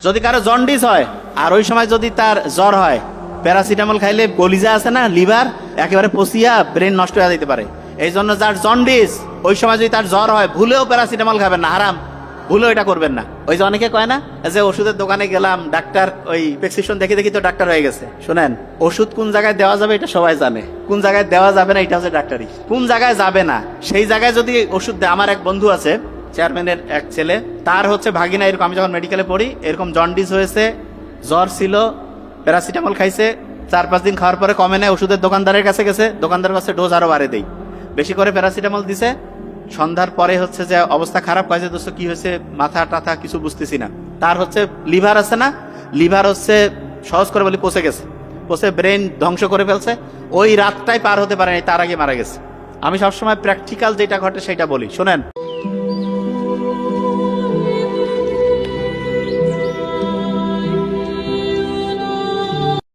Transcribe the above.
যদি কারো জন্ডিস হয় আর ওই সময় যদি তার জ্বর হয়, প্যারাসিটামল খাইলে কলিজা আছে না, লিভার একেবারে পচিয়া ব্রেন নষ্ট হয়ে যেতে পারে। এই জন্য যার জন্ডিস ওই সময় যদি তার জ্বর হয়, ভুলেও প্যারাসিটামল খাবেন না, হারাম, ভুলেও এটা করবেন না। ওই যে অনেকে কয় না যে ওষুধের দোকানে গেলাম, ডাক্তার ওই প্রেসক্রিপশন দেখে দেখি তো ডাক্তার হয়ে গেছে। শোনেন, ওষুধ কোন জায়গায় দেওয়া যাবে এটা সবাই জানে, কোন জায়গায় দেওয়া যাবে না এটা হচ্ছে ডাক্তারই। কোন জায়গায় যাবে না সেই জায়গায় যদি ওষুধ দেয়। আমার এক বন্ধু আছে, চেয়ারম্যানের এক ছেলে, তার হচ্ছে ভাগিনা এরকম, আমি যখন মেডিকেলে পড়ি এরকম জন্ডিস হয়েছে, জ্বর ছিল, প্যারাসিটামল খাইছে, 4-5 দিন খাওয়ার পরে কমে নেয়, ওষুধের দোকানদারের কাছে গেছে, দোকানদার কাছে ডোজ আরো বাড়ে দেই, বেশি করে প্যারাসিটামল দিছে। সন্ধ্যার পরে হচ্ছে যে অবস্থা খারাপ হয়েছে, দোস্ত কি হয়েছে, মাথা টাথা কিছু বুঝতেছি না। তার হচ্ছে লিভার আছে না, লিভার হচ্ছে সহজ করে বলি পচে গেছে, পচে ব্রেন ধ্বংস করে ফেলছে। ওই রাতটাই পার হতে পারেনি, তার আগে মারা গেছে। আমি সবসময় প্র্যাকটিক্যাল যেটা ঘটে সেটা বলি, শোনেন।